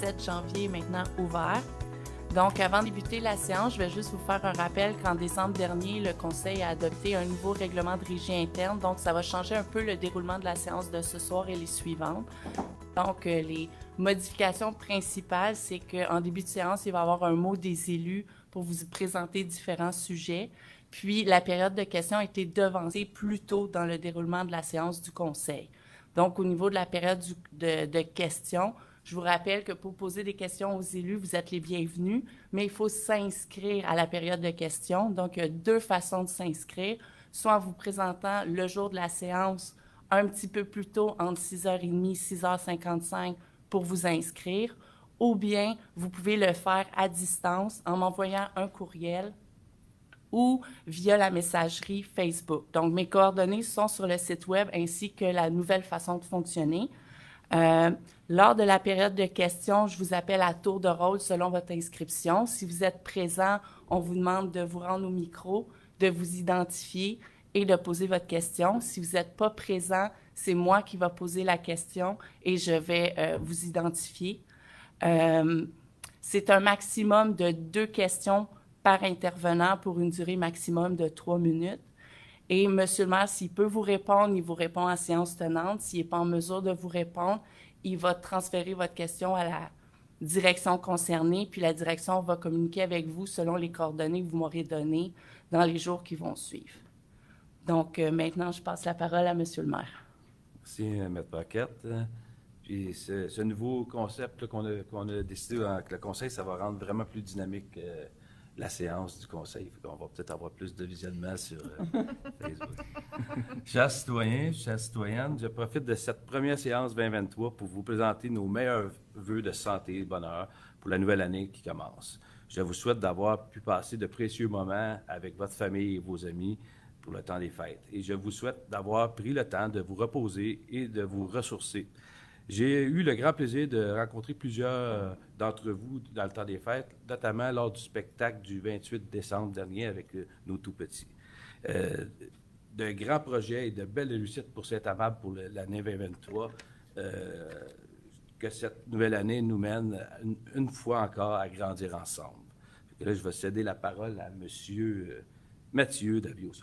7 janvier est maintenant ouvert. Donc, avant de débuter la séance, je vais juste vous faire un rappel qu'en décembre dernier, le Conseil a adopté un nouveau règlement de régie interne. Donc, ça va changer un peu le déroulement de la séance de ce soir et les suivantes. Donc, les modifications principales, c'est qu'en début de séance, il va y avoir un mot des élus pour vous présenter différents sujets. Puis, la période de questions a été devancée plus tôt dans le déroulement de la séance du Conseil. Donc, au niveau de la période de questions, je vous rappelle que pour poser des questions aux élus, vous êtes les bienvenus, mais il faut s'inscrire à la période de questions. Donc, il y a 2 façons de s'inscrire, soit en vous présentant le jour de la séance un petit peu plus tôt, entre 6h30 et 6h55 pour vous inscrire, ou bien vous pouvez le faire à distance en m'envoyant un courriel ou via la messagerie Facebook. Donc, mes coordonnées sont sur le site web ainsi que la nouvelle façon de fonctionner. Lors de la période de questions, je vous appelle à tour de rôle selon votre inscription. Si vous êtes présent, on vous demande de vous rendre au micro, de vous identifier et de poser votre question. Si vous n'êtes pas présent, c'est moi qui va poser la question et je vais vous identifier. C'est un maximum de 2 questions par intervenant pour une durée maximum de 3 minutes. Et M. le maire, s'il peut vous répondre, il vous répond en séance tenante. S'il n'est pas en mesure de vous répondre, il va transférer votre question à la direction concernée, puis la direction va communiquer avec vous selon les coordonnées que vous m'aurez données dans les jours qui vont suivre. Donc, maintenant, je passe la parole à M. le maire. Merci, Maître Paquette. Puis ce nouveau concept qu'on a décidé avec le Conseil, ça va rendre vraiment plus dynamique la séance du Conseil. On va peut-être avoir plus de visionnement sur Facebook. Chers citoyens, chères citoyennes, je profite de cette première séance 2023 pour vous présenter nos meilleurs vœux de santé et de bonheur pour la nouvelle année qui commence. Je vous souhaite d'avoir pu passer de précieux moments avec votre famille et vos amis pour le temps des fêtes. Et je vous souhaite d'avoir pris le temps de vous reposer et de vous ressourcer. J'ai eu le grand plaisir de rencontrer plusieurs d'entre vous dans le temps des fêtes, notamment lors du spectacle du 28 décembre dernier avec nos tout-petits. De grands projets et de belles réussites pour Saint-Amable pour l'année 2023. Que cette nouvelle année nous mène une fois encore à grandir ensemble. Et là, je vais céder la parole à M. Mathieu Davio.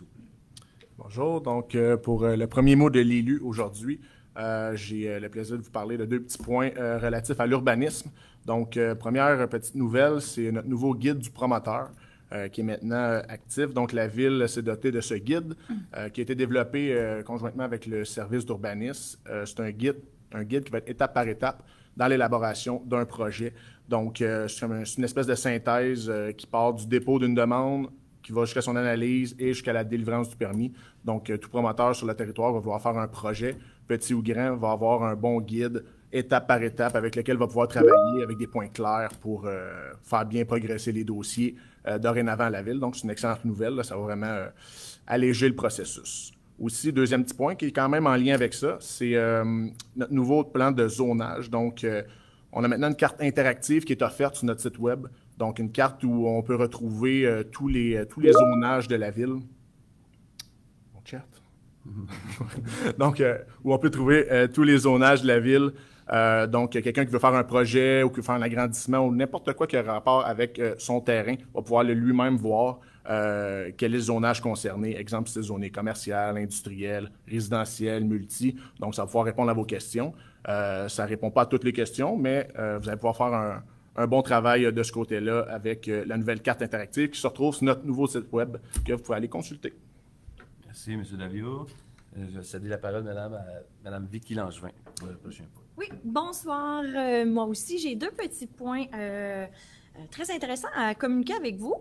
Bonjour. Donc, pour le premier mot de l'élu aujourd'hui, j'ai le plaisir de vous parler de 2 petits points relatifs à l'urbanisme. Donc, première petite nouvelle, c'est notre nouveau guide du promoteur qui est maintenant actif. Donc, la Ville s'est dotée de ce guide qui a été développé conjointement avec le service d'urbanisme. C'est un guide qui va être étape par étape dans l'élaboration d'un projet. Donc, c'est une espèce de synthèse qui part du dépôt d'une demande, qui va jusqu'à son analyse et jusqu'à la délivrance du permis. Donc, tout promoteur sur le territoire va vouloir faire un projet, petit ou grand, va avoir un bon guide, étape par étape, avec lequel va pouvoir travailler avec des points clairs pour faire bien progresser les dossiers dorénavant à la Ville. Donc, c'est une excellente nouvelle. Là, ça va vraiment alléger le processus. Aussi, deuxième petit point qui est quand même en lien avec ça, c'est notre nouveau plan de zonage. Donc, on a maintenant une carte interactive qui est offerte sur notre site web. Donc, une carte où on peut retrouver tous les zonages de la ville. Mon chat. Donc, où on peut trouver tous les zonages de la ville. Donc, quelqu'un qui veut faire un projet ou qui veut faire un agrandissement ou n'importe quoi qui a rapport avec son terrain va pouvoir lui-même voir quel est le zonage concerné. Exemple, si c'est zoné commercial, industriel, résidentiel, multi. Donc, ça va pouvoir répondre à vos questions. Ça ne répond pas à toutes les questions, mais vous allez pouvoir faire un bon travail de ce côté-là avec la nouvelle carte interactive qui se retrouve sur notre nouveau site web que vous pouvez aller consulter. Merci, M. Davio. Je vais céder la parole à Mme Vicky Langevin pour le prochain point. Oui, bonsoir. Moi aussi, j'ai 2 petits points très intéressants à communiquer avec vous.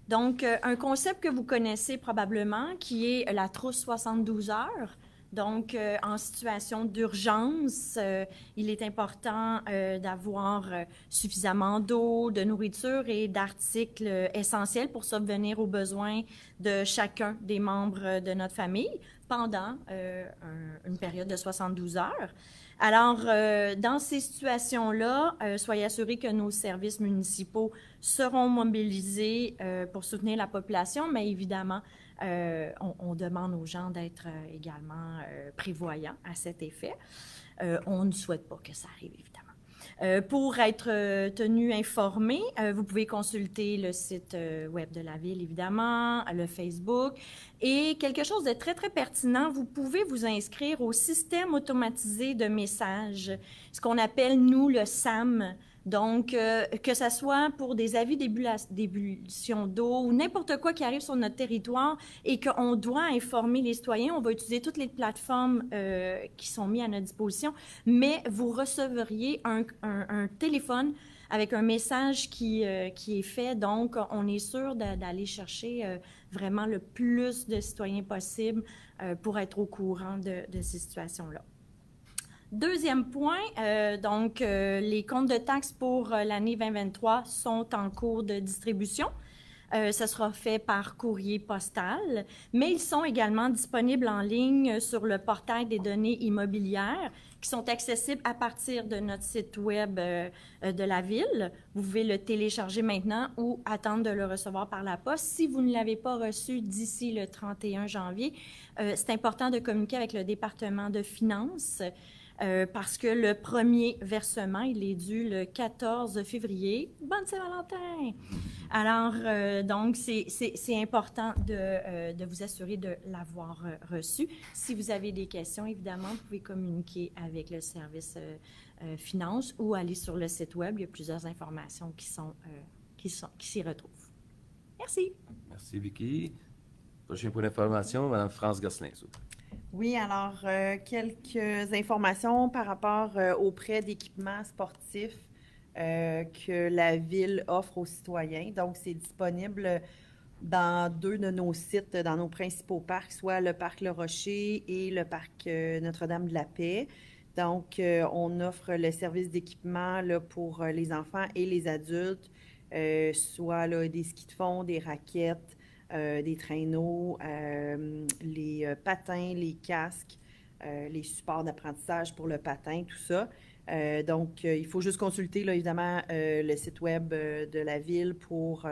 Donc, un concept que vous connaissez probablement qui est la trousse 72 heures. Donc, en situation d'urgence, il est important d'avoir suffisamment d'eau, de nourriture et d'articles essentiels pour subvenir aux besoins de chacun des membres de notre famille pendant une période de 72 heures. Alors, dans ces situations-là, soyez assurés que nos services municipaux seront mobilisés pour soutenir la population, mais évidemment, on demande aux gens d'être également prévoyants à cet effet. On ne souhaite pas que ça arrive, évidemment. Pour être tenu informé, vous pouvez consulter le site web de la Ville, évidemment, le Facebook. Et quelque chose de très, très pertinent, vous pouvez vous inscrire au système automatisé de messages, ce qu'on appelle, nous, le SAM. Donc, que ce soit pour des avis d'ébullition d'eau ou n'importe quoi qui arrive sur notre territoire et qu'on doit informer les citoyens, on va utiliser toutes les plateformes qui sont mises à notre disposition, mais vous recevriez un téléphone avec un message qui est fait. Donc, on est sûr d'aller chercher vraiment le plus de citoyens possible pour être au courant de ces situations-là. Deuxième point, les comptes de taxes pour l'année 2023 sont en cours de distribution. Ça sera fait par courrier postal, mais ils sont également disponibles en ligne sur le portail des données immobilières qui sont accessibles à partir de notre site web de la Ville. Vous pouvez le télécharger maintenant ou attendre de le recevoir par la poste. Si vous ne l'avez pas reçu d'ici le 31 janvier, c'est important de communiquer avec le département de finances parce que le premier versement, il est dû le 14 février. Bonne Saint-Valentin! Alors, donc, c'est important de vous assurer de l'avoir reçu. Si vous avez des questions, évidemment, vous pouvez communiquer avec le service finance ou aller sur le site web. Il y a plusieurs informations qui s'y retrouvent. Merci. Merci, Vicky. Prochain point d'information, Mme France Gosselin. Oui, alors, quelques informations par rapport aux prêts d'équipements sportifs que la Ville offre aux citoyens. Donc, c'est disponible dans 2 de nos sites, dans nos principaux parcs, soit le parc Le Rocher et le parc Notre-Dame-de-la-Paix. Donc, on offre le service d'équipement là, pour les enfants et les adultes, soit là, des skis de fond, des raquettes, des traîneaux, les patins, les casques, les supports d'apprentissage pour le patin, tout ça. Donc, il faut juste consulter, là, évidemment, le site web de la Ville pour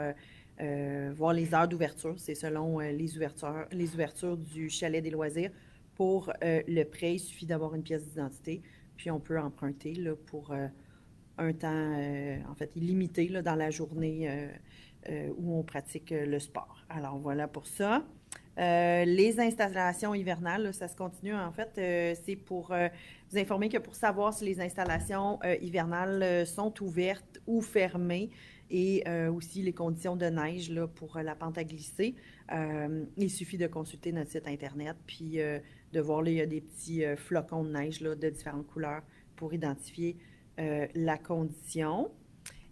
voir les heures d'ouverture. C'est selon les ouvertures du chalet des loisirs. Pour le prêt, il suffit d'avoir une pièce d'identité, puis on peut emprunter là, pour un temps, en fait, illimité là, dans la journée où on pratique le sport. Alors, voilà pour ça. Les installations hivernales, là, ça se continue. En fait, c'est pour vous informer que pour savoir si les installations hivernales sont ouvertes ou fermées et aussi les conditions de neige là, pour la pente à glisser, il suffit de consulter notre site Internet puis de voir, là, il y a des petits flocons de neige là, de différentes couleurs pour identifier la condition.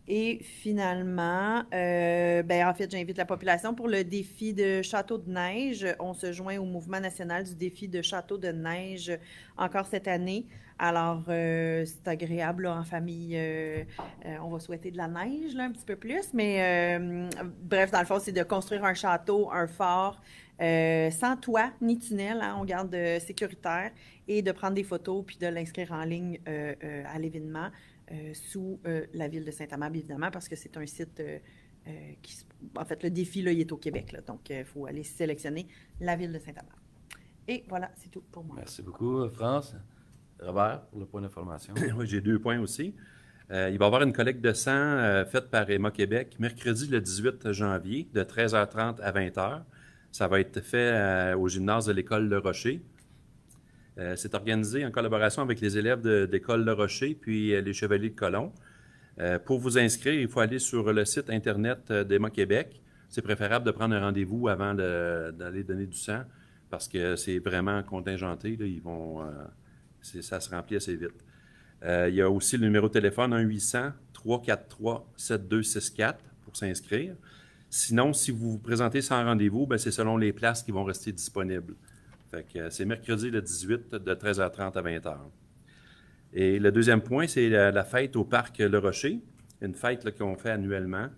Et finalement, en fait, j'invite la population pour le défi de château de neige. On se joint au mouvement national du défi de château de neige encore cette année. Alors, c'est agréable là, en famille. On va souhaiter de la neige là, un petit peu plus. Mais bref, dans le fond, c'est de construire un château, un fort, sans toit ni tunnel. Hein, on garde sécuritaire et de prendre des photos puis de l'inscrire en ligne à l'événement. Sous la ville de Saint-Amable, évidemment, parce que c'est un site en fait, le défi, là, il est au Québec. Là, donc, il faut aller sélectionner la ville de Saint-Amable. Et voilà, c'est tout pour moi. Merci beaucoup, France. Robert, pour le point d'information. Oui, j'ai 2 points aussi. Il va y avoir une collecte de sang faite par Emma Québec mercredi le 18 janvier de 13h30 à 20h. Ça va être fait au gymnase de l'école Le Rocher. C'est organisé en collaboration avec les élèves d'école Le Rocher puis les Chevaliers de Colomb. Pour vous inscrire, il faut aller sur le site Internet d'Emma Québec. C'est préférable de prendre un rendez-vous avant d'aller donner du sang parce que c'est vraiment contingenté. Là, ça se remplit assez vite. Il y a aussi le numéro de téléphone 1-800-343-7264 pour s'inscrire. Sinon, si vous vous présentez sans rendez-vous, c'est selon les places qui vont rester disponibles. Fait que c'est mercredi le 18 de 13h30 à 20h. Et le deuxième point, c'est la fête au parc Le Rocher, une fête qu'on fait annuellement.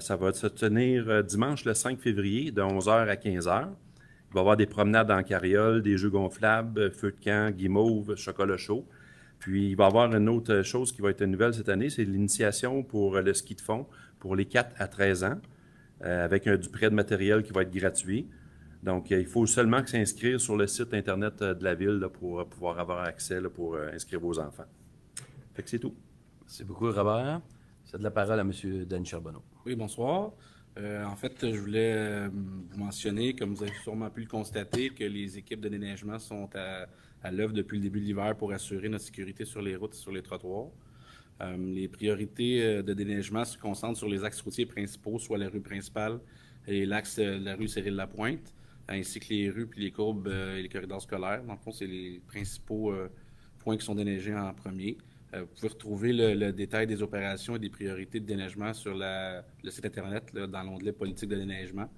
Ça va se tenir dimanche le 5 février de 11h à 15h. Il va y avoir des promenades en carriole, des jeux gonflables, feu de camp, guimauve, chocolat chaud. Puis il va y avoir une autre chose qui va être nouvelle cette année, c'est l'initiation pour le ski de fond pour les 4 à 13 ans, avec du prêt de matériel qui va être gratuit. Donc, il faut seulement s'inscrire sur le site Internet de la Ville là, pour pouvoir avoir accès là, pour inscrire vos enfants. Fait que c'est tout. Merci beaucoup, Robert. C'est de la parole à M. Denis Charbonneau. Oui, bonsoir. En fait, je voulais vous mentionner, comme vous avez sûrement pu le constater, que les équipes de déneigement sont à l'œuvre depuis le début de l'hiver pour assurer notre sécurité sur les routes et sur les trottoirs. Les priorités de déneigement se concentrent sur les axes routiers principaux, soit la rue principale et l'axe de la rue Cyril-Lapointe, ainsi que les rues puis les courbes et les corridors scolaires. Dans le fond, c'est les principaux points qui sont déneigés en premier. Vous pouvez retrouver le détail des opérations et des priorités de déneigement sur le site Internet, là, dans l'onglet politique de déneigement.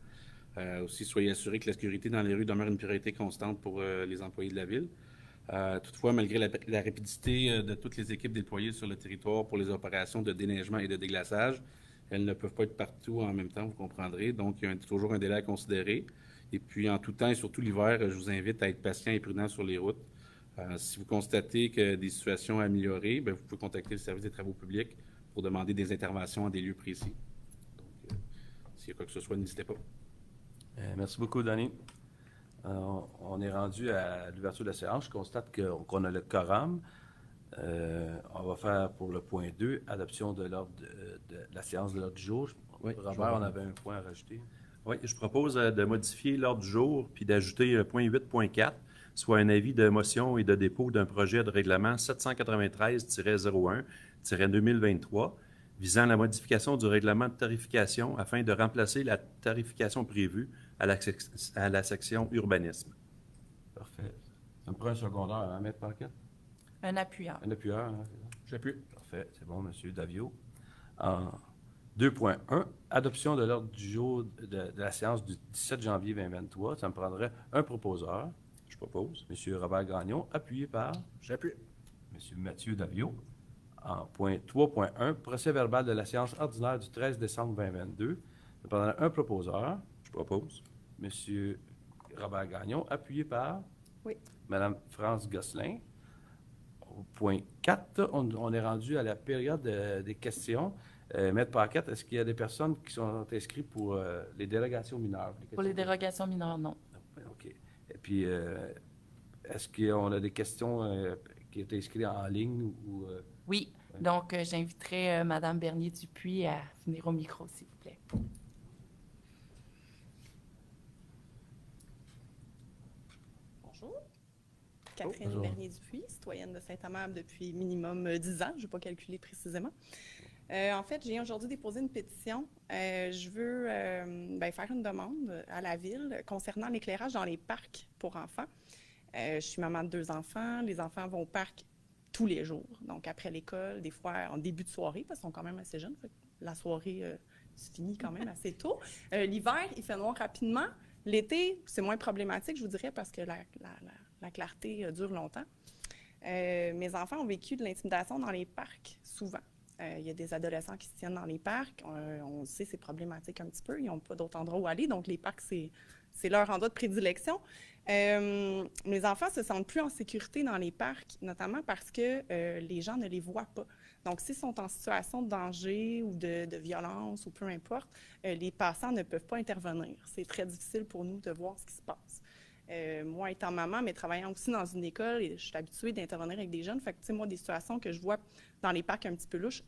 Aussi, soyez assurés que la sécurité dans les rues demeure une priorité constante pour les employés de la ville. Toutefois, malgré la rapidité de toutes les équipes déployées sur le territoire pour les opérations de déneigement et de déglaçage, elles ne peuvent pas être partout en même temps, vous comprendrez. Donc, il y a toujours un délai à considérer. Et puis, en tout temps et surtout l'hiver, je vous invite à être patient et prudent sur les routes. Si vous constatez que des situations améliorées, bien, vous pouvez contacter le service des travaux publics pour demander des interventions en des lieux précis. Donc, s'il y a quoi que ce soit, n'hésitez pas. Merci beaucoup, Denis. On est rendu à l'ouverture de la séance. Je constate qu'on a le quorum. On va faire pour le point 2, adoption de l'ordre de la séance de l'ordre du jour. Oui, Robert, on avait un point à rajouter. Oui, je propose de modifier l'ordre du jour puis d'ajouter le point 8.4, soit un avis de motion et de dépôt d'un projet de règlement 793-01-2023 visant la modification du règlement de tarification afin de remplacer la tarification prévue à la section urbanisme. Parfait. Ça me prend un secondaire à mettre par quatre? Un appuyeur. Un appuyeur, hein? J'appuie. Parfait, c'est bon, M. Davio. 2.1, adoption de l'ordre du jour de la séance du 17 janvier 2023. Ça me prendrait un proposeur. Je propose. M. Robert Gagnon, appuyé par J'appuie. M. Mathieu Davio. En point 3.1, procès verbal de la séance ordinaire du 13 décembre 2022. Ça me prendrait un proposeur. Je propose. M. Robert Gagnon, appuyé par Oui. Mme France Gosselin. Au point 4, on est rendu à la période des questions. Maître Paquette, est-ce qu'il y a des personnes qui sont inscrites pour les dérogations mineures? Pour les dérogations mineures, non. OK. Et puis, est-ce qu'on a des questions qui étaient inscrites en ligne? Oui. Donc, j'inviterai Mme Bernier-Dupuis à venir au micro, s'il vous plaît. Bonjour. Catherine Bonjour. Bernier-Dupuis, citoyenne de Saint-Amable depuis minimum 10 ans. Je ne vais pas calculer précisément. En fait, j'ai aujourd'hui déposé une pétition. Je veux faire une demande à la Ville concernant l'éclairage dans les parcs pour enfants. Je suis maman de 2 enfants. Les enfants vont au parc tous les jours, donc après l'école, des fois en début de soirée, parce qu'ils sont quand même assez jeunes. Fait que la soirée se finit quand même assez tôt. L'hiver, il fait noir rapidement. L'été, c'est moins problématique, je vous dirais, parce que la clarté dure longtemps. Mes enfants ont vécu de l'intimidation dans les parcs, souvent. Il y a des adolescents qui se tiennent dans les parcs. On sait c'est problématique un petit peu. Ils n'ont pas d'autre endroit où aller. Donc, les parcs, c'est leur endroit de prédilection. Mes enfants se sentent plus en sécurité dans les parcs, notamment parce que les gens ne les voient pas. Donc, s'ils sont en situation de danger ou de violence ou peu importe, les passants ne peuvent pas intervenir. C'est très difficile pour nous de voir ce qui se passe. Moi, étant maman, mais travaillant aussi dans une école, et je suis habituée d'intervenir avec des jeunes. Fait que, tu sais, moi, des situations que je vois dans les parcs un petit peu louches,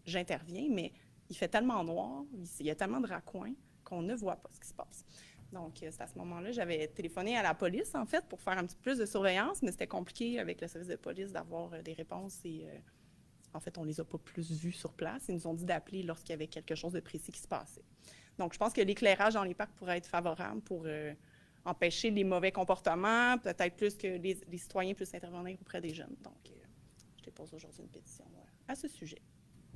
j'interviens, mais il fait tellement noir, il y a tellement de raccoins qu'on ne voit pas ce qui se passe. Donc, c'est à ce moment-là, j'avais téléphoné à la police, en fait, pour faire un petit peu plus de surveillance, mais c'était compliqué avec le service de police d'avoir des réponses et, en fait, on les a pas plus vus sur place. Ils nous ont dit d'appeler lorsqu'il y avait quelque chose de précis qui se passait. Donc, je pense que l'éclairage dans les parcs pourrait être favorable pour empêcher les mauvais comportements, peut-être plus que les citoyens puissent intervenir auprès des jeunes. Donc, je dépose aujourd'hui une pétition à ce sujet.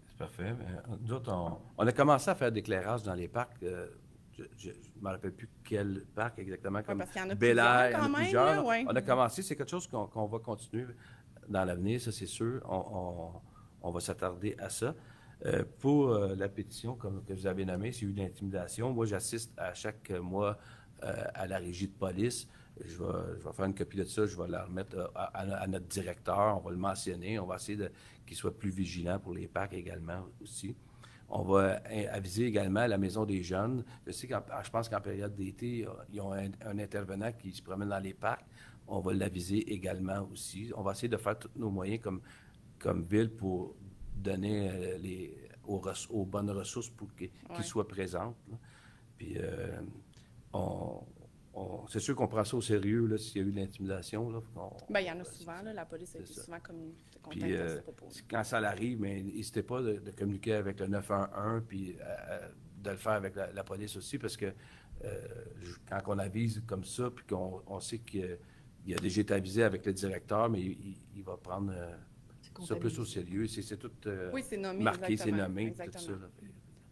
C'est parfait. Nous autres, on a commencé à faire de l'éclairage dans les parcs. Je ne me rappelle plus quel parc exactement, comme parce qu'il y en a Bel Air, il y en a plusieurs quand même, plusieurs. là, ouais. On a commencé, c'est quelque chose qu'on va continuer dans l'avenir, ça c'est sûr. On va s'attarder à ça. Pour la pétition que vous avez nommée, s'il y a eu de l'intimidation, moi j'assiste à chaque mois à la régie de police. Je vais faire une copie de ça, je vais la remettre à notre directeur, on va le mentionner, on va essayer qu'il soit plus vigilant pour les parcs également aussi. On va aviser également la Maison des jeunes. Je pense qu'en période d'été, ils ont un intervenant qui se promène dans les parcs. On va l'aviser également aussi. On va essayer de faire tous nos moyens comme ville pour donner aux bonnes ressources pour qu'ils soient présentes. Là. Puis, c'est sûr qu'on prend ça au sérieux là, s'il y a eu de l'intimidation. Bien, il y en a souvent. Là, la police a été souvent contactée puis, à ce propos. Quand ça arrive, n'hésitez pas de communiquer avec le 911 puis de le faire avec la police aussi, parce que quand on avise comme ça, puis qu'on sait qu'il a déjà été avisé avec le directeur, mais il va prendre ça plus au sérieux. C'est tout c'est nommé, marqué, c'est nommé, exactement. tout ça. Là.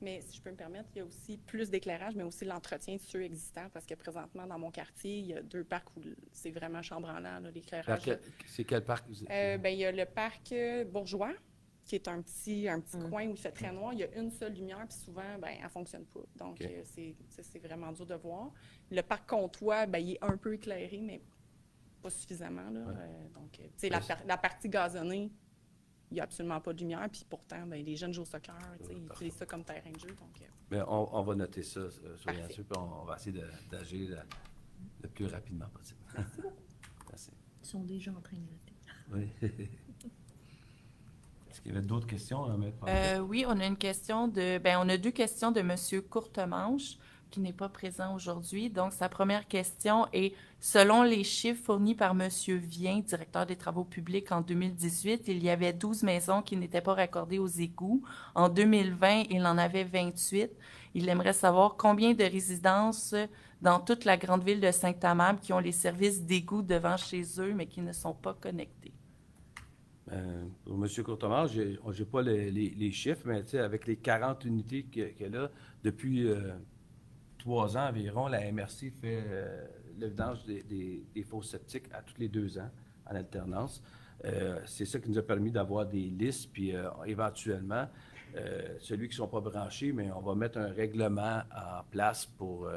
Mais si je peux me permettre, il y a aussi plus d'éclairage, mais aussi l'entretien de ceux existants, parce que présentement, dans mon quartier, il y a 2 parcs où c'est vraiment chambranlant, l'éclairage. C'est quel parc? Il y a le parc Bourgeois, qui est un petit coin où il fait très noir. Il y a une seule lumière, puis souvent, elle ne fonctionne pas. Donc, c'est vraiment dur de voir. Le parc Comtois, il est un peu éclairé, mais pas suffisamment. Là. Donc, la partie gazonnée, il n'y a absolument pas de lumière, puis pourtant, les jeunes jouent au soccer, ils utilisent ça comme terrain de jeu. Donc, mais on va noter ça, soyez assurés, puis on va essayer d'agir le plus rapidement possible. Merci. Ils sont déjà en train de noter. Oui. Est-ce qu'il y avait d'autres questions à mettre? Oui, on a une question on a 2 questions de M. Courtemanche, qui n'est pas présent aujourd'hui. Donc, sa première question est: selon les chiffres fournis par M. Vien, directeur des travaux publics en 2018, il y avait 12 maisons qui n'étaient pas raccordées aux égouts. En 2020, il en avait 28. Il aimerait savoir combien de résidences dans toute la grande ville de Saint-Amable qui ont les services d'égouts devant chez eux, mais qui ne sont pas connectés. Pour M. Courtemanche, je n'ai pas les chiffres, mais avec les 40 unités qu'elle a, depuis 3 ans environ, la MRC fait le vidange des fosses septiques à tous les 2 ans, en alternance. C'est ça qui nous a permis d'avoir des listes, puis éventuellement, celui qui ne sont pas branchés, mais on va mettre un règlement en place pour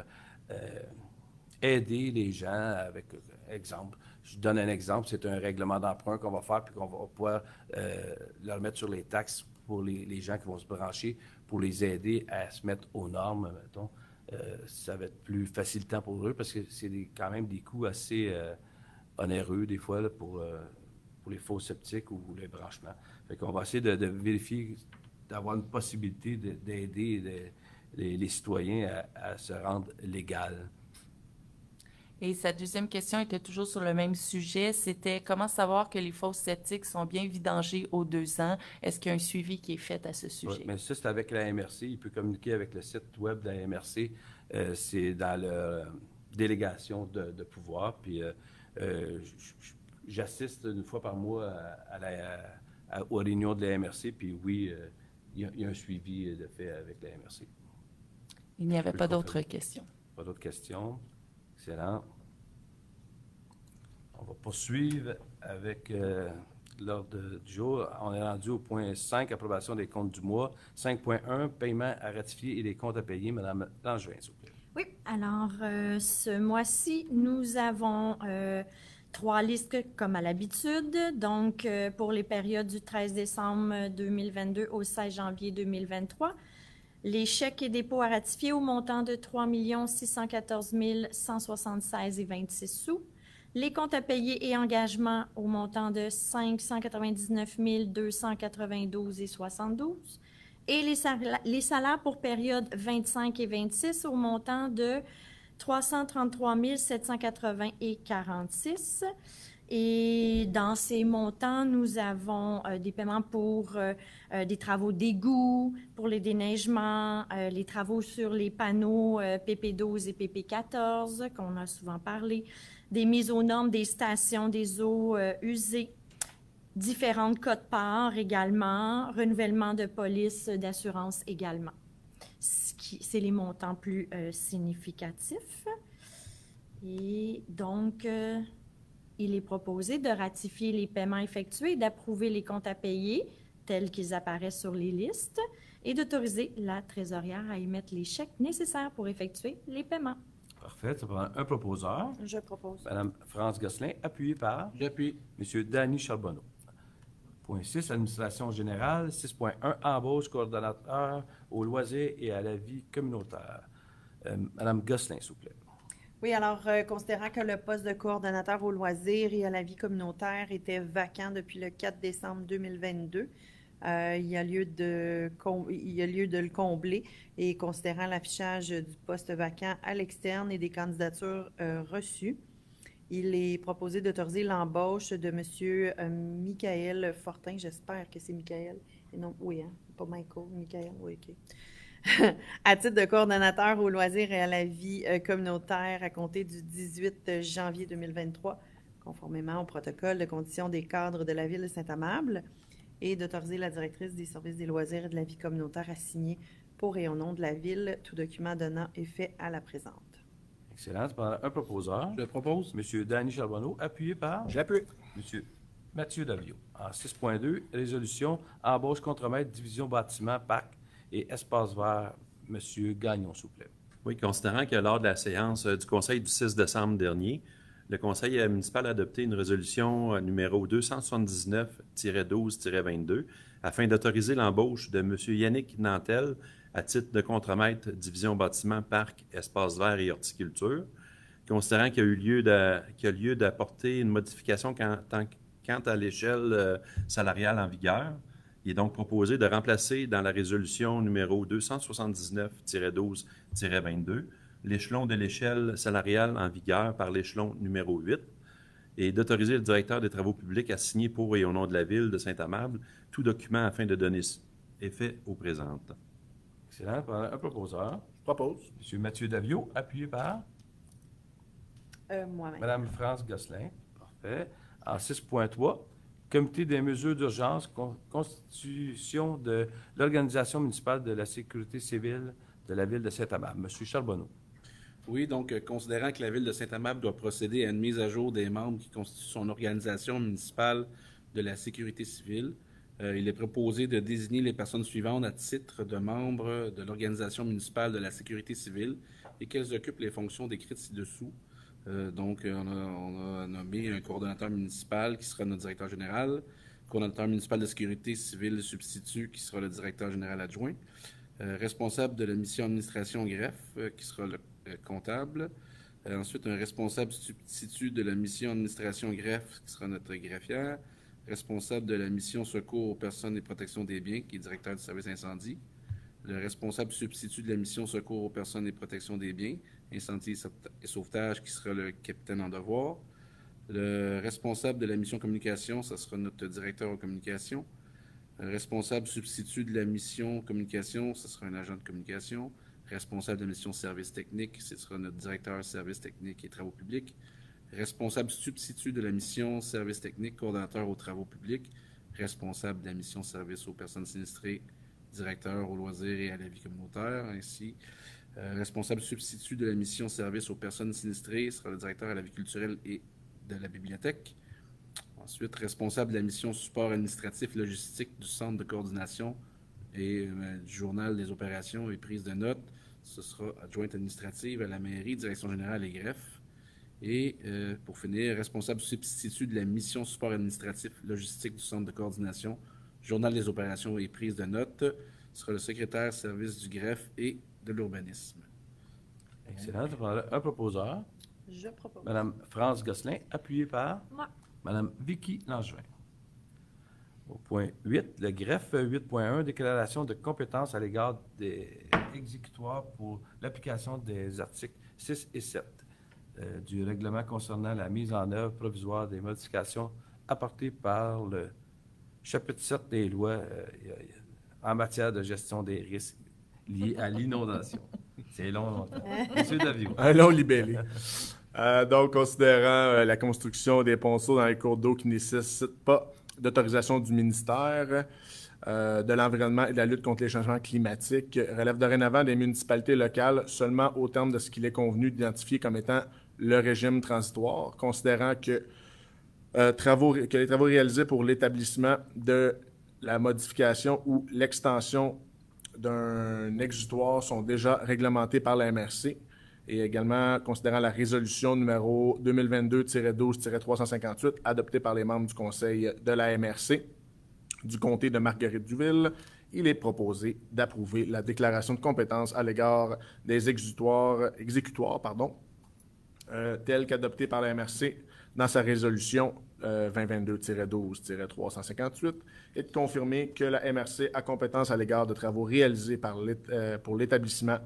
aider les gens avec, exemple, je donne un exemple, c'est un règlement d'emprunt qu'on va faire, puis qu'on va pouvoir leur mettre sur les taxes pour les gens qui vont se brancher, pour les aider à se mettre aux normes, mettons. Ça va être plus facilitant pour eux, parce que c'est quand même des coûts assez onéreux, des fois, là, pour les fosses septiques ou les branchements. Fait qu'on va essayer de vérifier, d'avoir une possibilité d'aider les citoyens à se rendre légal. Et sa deuxième question était toujours sur le même sujet. C'était comment savoir que les fosses septiques sont bien vidangées aux 2 ans? Est-ce qu'il y a un suivi qui est fait à ce sujet? Oui, mais ça, c'est avec la MRC. Il peut communiquer avec le site web de la MRC. C'est dans la délégation de pouvoir. Puis j'assiste une fois par mois aux réunions de la MRC. Puis oui, il y a un suivi de fait avec la MRC. Il n'y avait pas d'autres questions. Pas d'autres questions. Excellent. On va poursuivre avec l'ordre du jour. On est rendu au point 5, approbation des comptes du mois. 5.1, paiement à ratifier et les comptes à payer. Madame Langevin, s'il vous plaît. Oui, alors ce mois-ci, nous avons 3 listes comme à l'habitude. Donc, pour les périodes du 13 décembre 2022 au 16 janvier 2023, les chèques et dépôts à ratifier au montant de 3 614 176,26 sous. Les comptes à payer et engagements au montant de 599 292,72. Et les salaires pour période 25 et 26 au montant de 333 780,46. Et dans ces montants, nous avons des paiements pour des travaux d'égout, pour les déneigements, les travaux sur les panneaux PP12 et PP14, qu'on a souvent parlé, des mises aux normes des stations des eaux usées, différentes cotes-parts également, renouvellement de police d'assurance également. C'est les montants plus significatifs. Et donc, il est proposé de ratifier les paiements effectués et d'approuver les comptes à payer tels qu'ils apparaissent sur les listes et d'autoriser la trésorière à émettre les chèques nécessaires pour effectuer les paiements. Parfait. Ça prend un proposeur. Je propose. Madame France Gosselin, appuyée par? J'appuie. Monsieur Danny Charbonneau. Point 6, administration générale. 6.1, embauche coordonnateur aux loisirs et à la vie communautaire. Madame Gosselin, s'il vous plaît. Oui, alors, considérant que le poste de coordonnateur aux loisirs et à la vie communautaire était vacant depuis le 4 décembre 2022, il y a lieu de le combler et considérant l'affichage du poste vacant à l'externe et des candidatures reçues, il est proposé d'autoriser l'embauche de M. Michael Fortin. J'espère que c'est Michael. Et non, oui, hein, pas Michael, Michael, oui, OK. À titre de coordonnateur aux loisirs et à la vie communautaire à compter du 18 janvier 2023, conformément au protocole de conditions des cadres de la Ville de Saint-Amable, et d'autoriser la directrice des services des loisirs et de la vie communautaire à signer pour et au nom de la Ville tout document donnant effet à la présente. Excellent. Un proposeur. Je le propose. M. Danny Charbonneau, appuyé par J'appuie. M. Mathieu Davio. En 6.2, résolution, embauche contremaître, division bâtiment, parc et espace vert. M. Gagnon, s'il vous plaît. Oui, considérant que lors de la séance du Conseil du 6 décembre dernier, le Conseil municipal a adopté une résolution numéro 279-12-22 afin d'autoriser l'embauche de M. Yannick Nantel à titre de contremaître division bâtiment, parc, espace vert et horticulture, considérant qu'il y a eu lieu d'apporter une modification quant à l'échelle salariale en vigueur. Il est donc proposé de remplacer dans la résolution numéro 279-12-22 l'échelon de l'échelle salariale en vigueur par l'échelon numéro 8 et d'autoriser le directeur des travaux publics à signer pour et au nom de la Ville de Saint-Amable tout document afin de donner effet aux présentes. Excellent. Un proposeur. Je propose. M. Mathieu Davio, appuyé par Moi-même. Mme France Gosselin. Parfait. En 6.3, Comité des mesures d'urgence, constitution de l'Organisation municipale de la sécurité civile de la Ville de Saint-Amable. M. Charbonneau. Oui, donc, considérant que la Ville de Saint-Amable doit procéder à une mise à jour des membres qui constituent son organisation municipale de la sécurité civile, il est proposé de désigner les personnes suivantes à titre de membres de l'organisation municipale de la sécurité civile et qu'elles occupent les fonctions décrites ci-dessous. Donc, on a nommé un coordonnateur municipal qui sera notre directeur général, coordonnateur municipal de sécurité civile substitut qui sera le directeur général adjoint, responsable de la mission administration greffe qui sera le comptable, ensuite un responsable substitut de la mission administration greffe qui sera notre greffière, responsable de la mission secours aux personnes et protection des biens qui est directeur du service incendie, le responsable substitut de la mission secours aux personnes et protection des biens, incendie et sauvetage, qui sera le capitaine en devoir. Le responsable de la mission communication, ça sera notre directeur en communication. Le responsable substitut de la mission communication, ce sera un agent de communication. Responsable de la mission service technique, ce sera notre directeur service technique et travaux publics. Responsable substitut de la mission service technique, coordonnateur aux travaux publics. Responsable de la mission service aux personnes sinistrées, directeur aux loisirs et à la vie communautaire, ainsi. Responsable substitut de la mission service aux personnes sinistrées sera le directeur à la vie culturelle et de la bibliothèque. Ensuite, responsable de la mission support administratif logistique du centre de coordination et du journal des opérations et prise de notes. Ce sera adjointe administrative à la mairie, direction générale et greffe. Et pour finir, responsable substitut de la mission support administratif logistique du centre de coordination, journal des opérations et prise de notes, sera le secrétaire service du greffe et de l'urbanisme. Excellent. Un proposeur. Je propose. Mme France Gosselin, appuyée par Moi. Mme Vicky Langevin. Au point 8, le greffe 8.1, déclaration de compétences à l'égard des exécutoires pour l'application des articles 6 et 7 du règlement concernant la mise en œuvre provisoire des modifications apportées par le chapitre 7 des lois en matière de gestion des risques liés à l'inondation. C'est long, longtemps. Monsieur Davio. Un long libellé. Donc, considérant la construction des ponceaux dans les cours d'eau qui ne nécessitent pas d'autorisation du ministère de l'Environnement et de la lutte contre les changements climatiques, relève dorénavant des municipalités locales seulement au terme de ce qu'il est convenu d'identifier comme étant le régime transitoire, considérant que les travaux réalisés pour l'établissement de la modification ou l'extension d'un exutoire sont déjà réglementés par la MRC. Et également, considérant la résolution numéro 2022-12-358 adoptée par les membres du Conseil de la MRC du comté de Marguerite-Duville, il est proposé d'approuver la déclaration de compétence à l'égard des exécutoires, telle qu'adoptée par la MRC dans sa résolution 2022-12-358 et de confirmer que la MRC a compétence à l'égard de travaux réalisés pour l'établissement,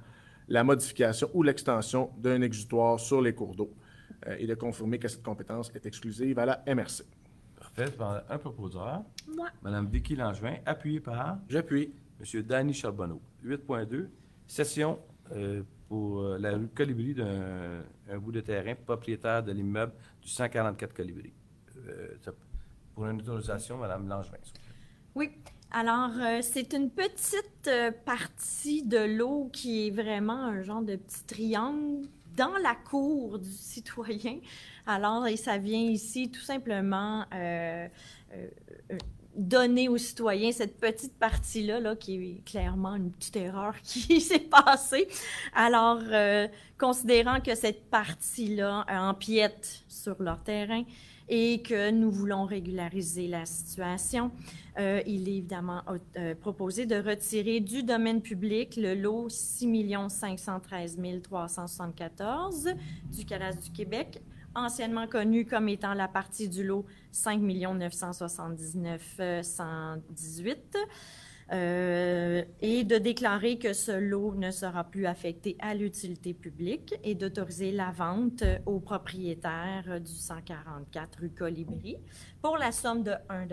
la modification ou l'extension d'un exutoire sur les cours d'eau et de confirmer que cette compétence est exclusive à la MRC. Parfait. Un proposeur. Moi. Madame Vicky Langevin, appuyée par J'appuie. Monsieur Danny Charbonneau. 8.2, cession pour la rue Colibri d'un bout de terrain propriétaire de l'immeuble du 144 Colibri. Pour une autorisation, Madame Langevin. Oui. Alors, c'est une petite partie de l'eau qui est vraiment un genre de petit triangle dans la cour du citoyen. Alors, et ça vient ici tout simplement donner aux citoyens cette petite partie-là, là, qui est clairement une petite erreur qui s'est passée. Alors, considérant que cette partie-là empiète sur leur terrain et que nous voulons régulariser la situation, il est évidemment proposé de retirer du domaine public le lot 6 513 374 du Cadastre du Québec, anciennement connu comme étant la partie du lot 5 979 118, et de déclarer que ce lot ne sera plus affecté à l'utilité publique et d'autoriser la vente aux propriétaires du 144 rue Colibri pour la somme de 1 $,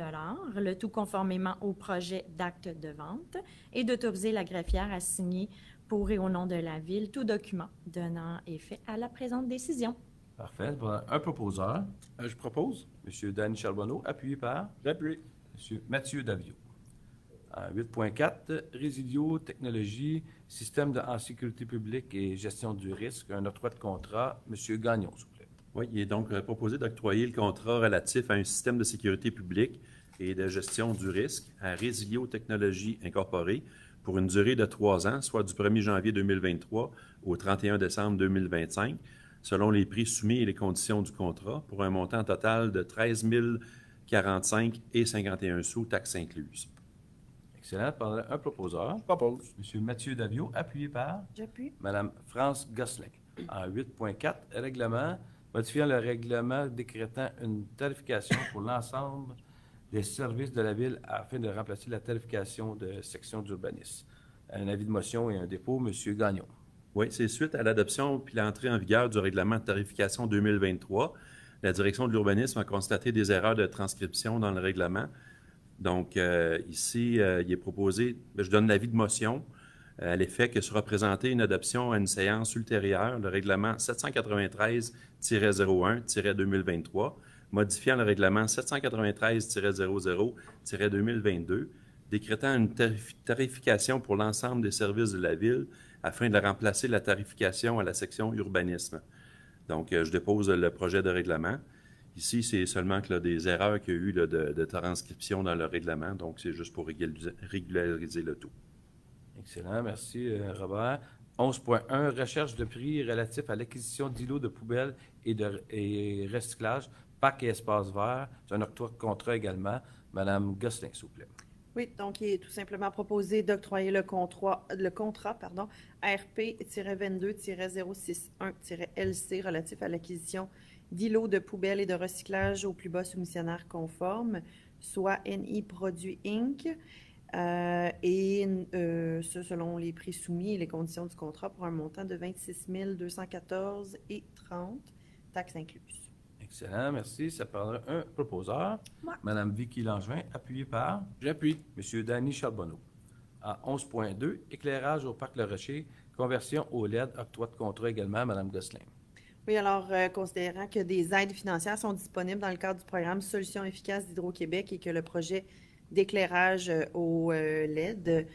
le tout conformément au projet d'acte de vente, et d'autoriser la greffière à signer pour et au nom de la Ville tout document donnant effet à la présente décision. Parfait. Un proposeur. Je propose. Monsieur Danny Charbonneau, appuyé par J'appuie. Monsieur Mathieu Davio. 8.4, Résilio, technologie, système en sécurité publique et gestion du risque. Un octroi de contrat. Monsieur Gagnon, s'il vous plaît. Oui, il est donc proposé d'octroyer le contrat relatif à un système de sécurité publique et de gestion du risque à Résilio Technologies Incorporée pour une durée de 3 ans, soit du 1er janvier 2023 au 31 décembre 2025, selon les prix soumis et les conditions du contrat, pour un montant total de 13 045 et 51 sous, taxes incluses. Excellent. Un proposeur. Je propose. Monsieur Mathieu Davio, appuyé par J'appuie. Madame France Gosselin. En 8.4, règlement, modifiant le règlement décrétant une tarification pour l'ensemble des services de la Ville afin de remplacer la tarification de section d'urbanisme. Un avis de motion et un dépôt, Monsieur Gagnon. Oui, c'est suite à l'adoption puis l'entrée en vigueur du règlement de tarification 2023. La Direction de l'urbanisme a constaté des erreurs de transcription dans le règlement. Donc, ici, il est proposé, je donne l'avis de motion à l'effet que sera présentée une adoption à une séance ultérieure, le règlement 793-01-2023, modifiant le règlement 793-00-2022, décrétant une tarification pour l'ensemble des services de la Ville afin de remplacer la tarification à la section urbanisme. Donc, je dépose le projet de règlement. Ici, c'est seulement que, là, des erreurs qu'il y a eu là, de transcription dans le règlement. Donc, c'est juste pour régulariser le tout. Excellent. Merci, Robert. 11.1, recherche de prix relatif à l'acquisition d'îlots de poubelles et recyclage, parcs et espaces verts. C'est un octroi de contrat également. Madame Gosselin, s'il vous plaît. Oui, donc il est tout simplement proposé d'octroyer le contrat RP-22-061-LC relatif à l'acquisition d'îlots de poubelles et de recyclage au plus bas soumissionnaire conforme, soit NI Produits Inc., ce selon les prix soumis et les conditions du contrat pour un montant de 26 214 et 30, taxes incluses. Excellent, merci. Ça prendra un proposeur. Moi. Madame Vicky Langevin, appuyée par J'appuie. Monsieur Danny Charbonneau. À 11.2, éclairage au parc Le Rocher, conversion au LED, octroi de contrat également, Madame Gosselin. Oui, alors, considérant que des aides financières sont disponibles dans le cadre du programme Solutions efficaces d'Hydro-Québec et que le projet d'éclairage au LED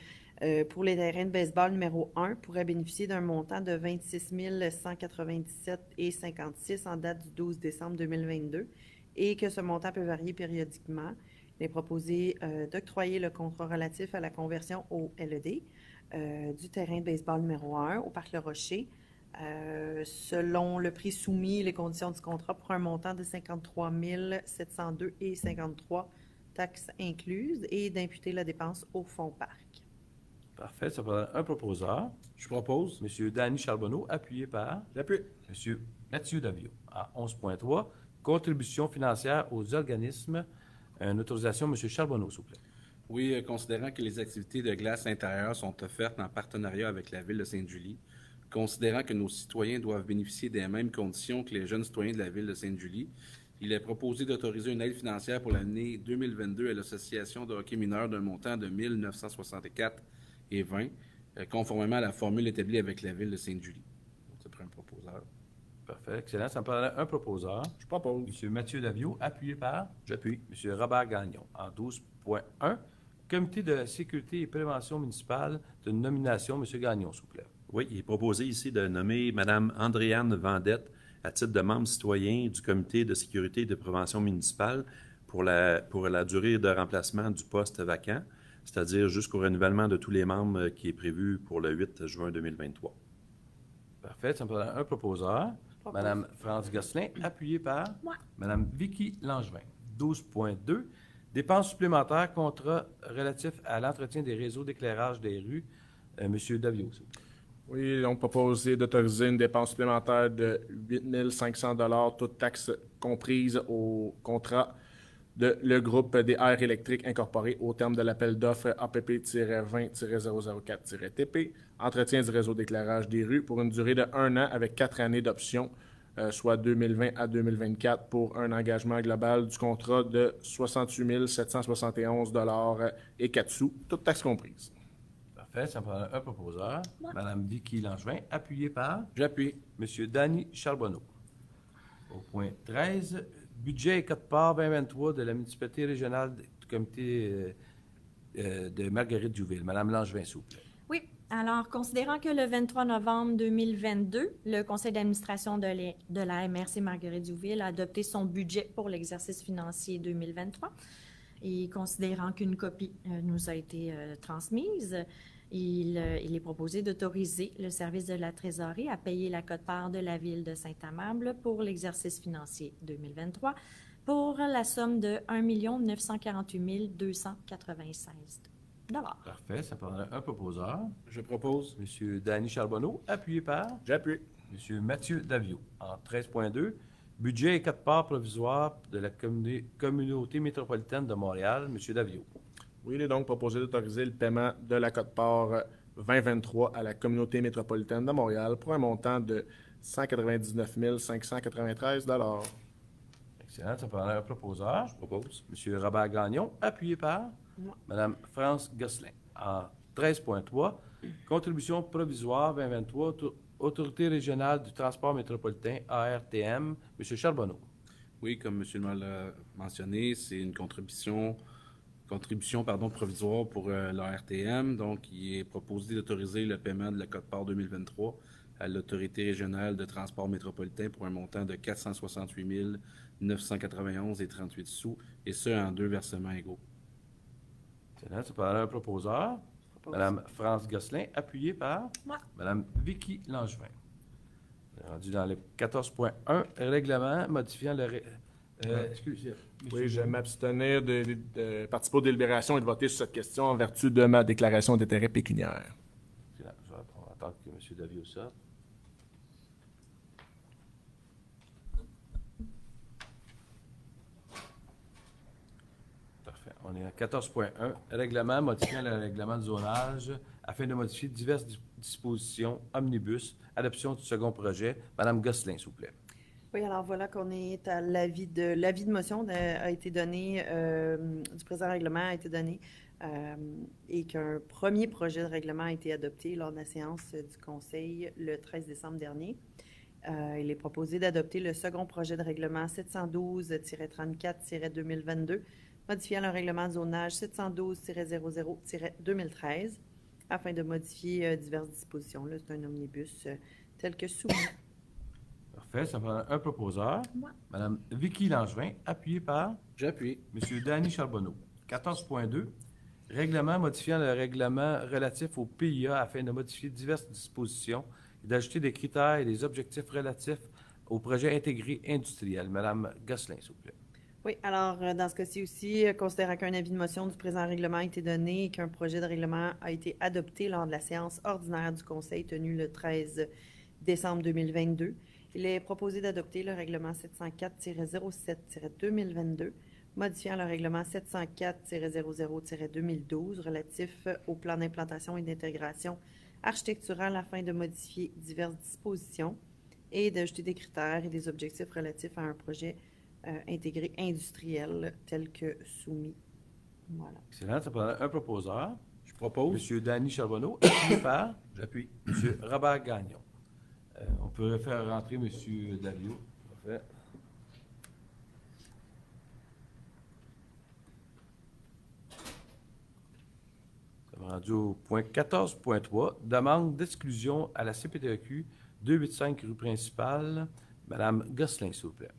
pour les terrains de baseball numéro 1 pourrait bénéficier d'un montant de 26 197,56 en date du 12 décembre 2022 et que ce montant peut varier périodiquement. Il est proposé d'octroyer le contrat relatif à la conversion au LED du terrain de baseball numéro 1 au Parc Le Rocher, selon le prix soumis et les conditions du contrat pour un montant de 53 702,53, taxes incluses, et d'imputer la dépense au fonds parc. Parfait. Ça prendra un proposeur. Je propose. Monsieur Danny Charbonneau, appuyé par J'appuie. Monsieur Mathieu Davio. À 11.3, contribution financière aux organismes. Une autorisation, M. Charbonneau, s'il vous plaît. Oui, considérant que les activités de glace intérieure sont offertes en partenariat avec la Ville de Sainte-Julie, considérant que nos citoyens doivent bénéficier des mêmes conditions que les jeunes citoyens de la Ville de Sainte-Julie, il est proposé d'autoriser une aide financière pour l'année 2022 à l'Association de hockey mineur d'un montant de 1 964,20 conformément à la formule établie avec la Ville de Sainte-Julie. C'est pour un proposeur. Parfait, excellent. Ça me prendrait un proposeur. Je propose. M. Mathieu Davio, appuyé par J'appuie. M. Robert Gagnon. En 12.1, Comité de sécurité et prévention municipale de nomination, M. Gagnon, s'il vous plaît. Oui, il est proposé ici de nommer Mme Andréanne Vendette à titre de membre citoyen du Comité de sécurité et de prévention municipale pour la durée de remplacement du poste vacant, c'est-à-dire jusqu'au renouvellement de tous les membres qui est prévu pour le 8 juin 2023. Parfait, ça me prendrait un proposeur. Mme France Gosselin, appuyée par Moi. Mme Vicky Langevin. 12.2, dépenses supplémentaires, contrat relatif à l'entretien des réseaux d'éclairage des rues. M. Davio, s'il vous plaît. Oui, donc proposé d'autoriser une dépense supplémentaire de 8 500 $, toutes taxes comprises au contrat de le groupe des aires électriques incorporé au terme de l'appel d'offres APP-20-004-TP, entretien du réseau d'éclairage des rues pour une durée de 1 an avec 4 années d'option, soit 2020 à 2024, pour un engagement global du contrat de 68 771 $ et 4 sous, toutes taxes comprises. Parfait, ça me prendrait un proposeur. Mme Vicky Langevin, appuyée par J'appuie. M. Danny Charbonneau. Au point 13, budget et quote-part 2023 de la municipalité régionale du comité de Marguerite-Diouville. Mme Langevin, s'il vous plaît. Oui. Alors, considérant que le 23 novembre 2022, le conseil d'administration de la MRC Marguerite-Diouville a adopté son budget pour l'exercice financier 2023 et considérant qu'une copie nous a été transmise, il est proposé d'autoriser le service de la trésorerie à payer la quote-part de la Ville de Saint-Amable pour l'exercice financier 2023 pour la somme de 1 948 296 $. Parfait, ça prendrait un proposeur. Je propose. M. Danny Charbonneau, appuyé par J'appuie. M. Mathieu Davio. En 13.2, budget et quote-part provisoire de la communauté métropolitaine de Montréal. M. Davio. Oui, il est donc proposé d'autoriser le paiement de la quote-part 2023 à la communauté métropolitaine de Montréal pour un montant de 199 593 $. Excellent, ça prendrait un proposeur. Je propose. M. Robert Gagnon, appuyé par Moi. Mme France Gosselin. En 13.3, contribution provisoire 2023, Autorité régionale du transport métropolitain, ARTM, M. Charbonneau. Oui, comme M. le maire l'a mentionné, c'est une contribution provisoire pour l'ARTM. Donc, il est proposé d'autoriser le paiement de la quote-part 2023 à l'Autorité régionale de transport métropolitain pour un montant de 468 991 et 38 sous, et ce, en 2 versements égaux. Excellent, ça prendrait un proposeur. Mme France Gosselin, appuyée par Moi. Mme Vicky Langevin. Rendu dans le 14.1, règlement modifiant le... excusez. Oui, je vais m'abstenir de participer aux délibérations et de voter sur cette question en vertu de ma déclaration d'intérêt pécuniaire. Excellent. On va attendre que M. Davio sorte. Parfait. On est à 14.1, règlement modifiant le règlement de zonage afin de modifier diverses dispositions omnibus, adoption du second projet. Mme Gosselin, s'il vous plaît. Oui, alors voilà qu'on est à l'avis de motion a été donné, du présent règlement a été donné, et qu'un premier projet de règlement a été adopté lors de la séance du Conseil le 13 décembre dernier. Il est proposé d'adopter le second projet de règlement 712-34-2022, modifiant le règlement de zonage 712-00-2013, afin de modifier diverses dispositions. Là, c'est un omnibus tel que soumis. Parfait. Ça prend un proposeur. Moi. Mme Vicky Langevin, appuyée par J'appuie. M. Danny Charbonneau. 14.2. Règlement modifiant le règlement relatif au PIA afin de modifier diverses dispositions et d'ajouter des critères et des objectifs relatifs au projet intégré industriel. Mme Gosselin, s'il vous plaît. Oui, alors dans ce cas-ci aussi, considérant qu'un avis de motion du présent règlement a été donné et qu'un projet de règlement a été adopté lors de la séance ordinaire du Conseil tenue le 13 décembre 2022, Il est proposé d'adopter le règlement 704-07-2022, modifiant le règlement 704-00-2012 relatif au plan d'implantation et d'intégration architecturale afin de modifier diverses dispositions et d'ajouter des critères et des objectifs relatifs à un projet intégré industriel tel que soumis. Voilà. Excellent. Ça prend un proposeur. Je propose. M. Danny Charbonneau, appuyé par J'appuie. M. Robert Gagnon. On peut faire rentrer M. Davio. Parfait. Ça va rendu au point 14.3, demande d'exclusion à la CPTEQ 285 rue principale. Madame Gosselin, s'il vous plaît.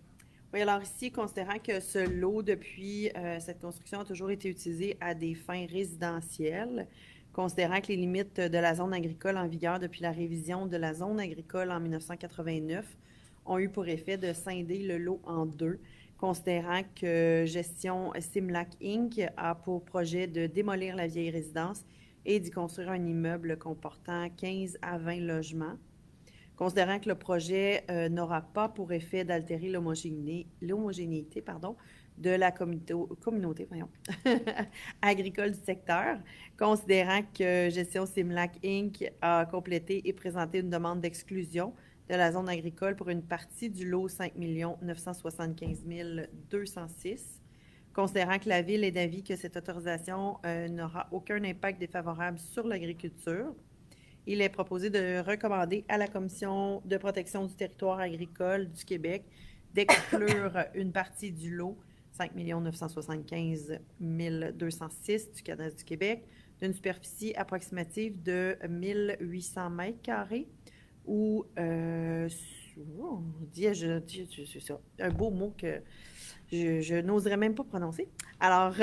Oui, alors ici, considérant que ce lot, depuis cette construction, a toujours été utilisé à des fins résidentielles, considérant que les limites de la zone agricole en vigueur depuis la révision de la zone agricole en 1989 ont eu pour effet de scinder le lot en deux, considérant que Gestion Simlac Inc. a pour projet de démolir la vieille résidence et d'y construire un immeuble comportant 15 à 20 logements. Considérant que le projet n'aura pas pour effet d'altérer l'homogénéité de la communauté agricole du secteur, considérant que Gestion Simlac Inc. a complété et présenté une demande d'exclusion de la zone agricole pour une partie du lot 5 975 206, considérant que la Ville est d'avis que cette autorisation n'aura aucun impact défavorable sur l'agriculture, il est proposé de recommander à la Commission de protection du territoire agricole du Québec d'exclure une partie du lot 5 975 206 du Cadastre du Québec d'une superficie approximative de 1800 mètres carrés ou, c'est ça, un beau mot que je n'oserais même pas prononcer. Alors,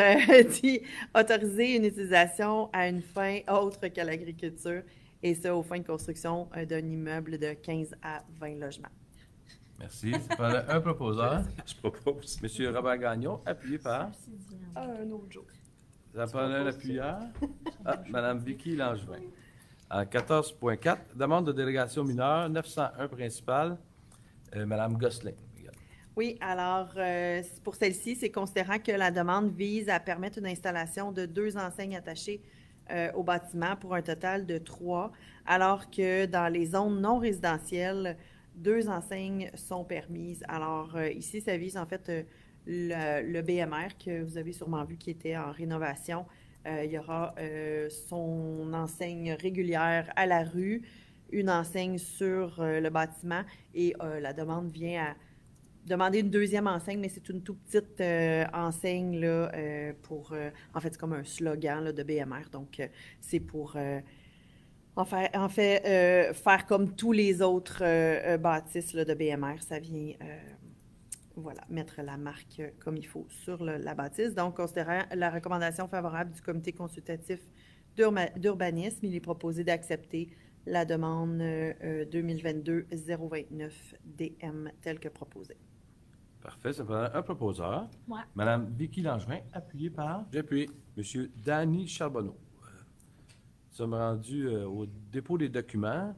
dit autoriser une utilisation à une fin autre que l'agriculture, et ça aux fins de construction d'un immeuble de 15 à 20 logements. Merci. Ça prend un proposeur. Je propose. M. Robert Gagnon, appuyé par. Un autre jour. Ça prend un appuyeur. Mme Vicky Langevin. En 14.4, demande de délégation mineure 901 principale, Mme Gosselin. Oui, alors, pour celle-ci, c'est considérant que la demande vise à permettre une installation de 2 enseignes attachées au bâtiment pour un total de 3, alors que dans les zones non résidentielles, 2 enseignes sont permises. Alors, ici, ça vise en fait le BMR que vous avez sûrement vu qui était en rénovation. Il y aura son enseigne régulière à la rue, une enseigne sur le bâtiment et la demande vient à demander une 2e enseigne, mais c'est une toute petite enseigne là, pour... en fait, c'est comme un slogan là, de BMR. Donc, c'est pour faire comme tous les autres bâtisses là, de BMR. Ça vient mettre la marque comme il faut sur la bâtisse. Donc, considérant la recommandation favorable du comité consultatif d'urbanisme, il est proposé d'accepter la demande 2022-029 DM telle que proposée. Parfait. Ça prend un proposeur. Ouais. Mme Vicky Langevin, appuyée par. J'appuie. M. Danny Charbonneau. Nous sommes rendus au dépôt des documents.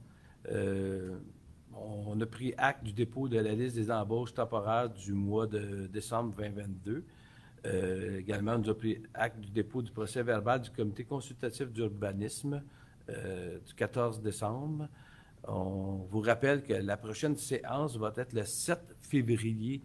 On a pris acte du dépôt de la liste des embauches temporaires du mois de décembre 2022. Également, on a pris acte du dépôt du procès verbal du comité consultatif d'urbanisme du 14 décembre. On vous rappelle que la prochaine séance va être le 7 février.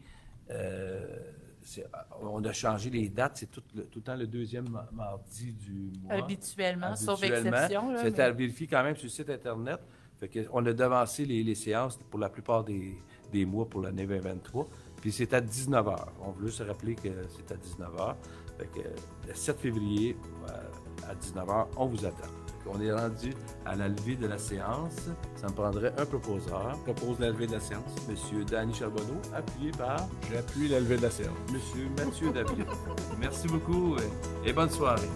On a changé les dates, c'est tout le temps le 2e mardi du mois. Habituellement, sauf exception. C'est à vérifier quand même sur le site Internet. Fait que on a devancé les séances pour la plupart des mois pour l'année 2023. Puis c'est à 19h. On veut se rappeler que c'est à 19h. Fait que le 7 février à 19h, on vous attend. On est rendu à la levée de la séance. Ça me prendrait un proposeur. Je propose la levée de la séance. M. Danny Charbonneau, appuyé par J'appuie la levée de la séance. M. Mathieu David. Merci beaucoup et bonne soirée.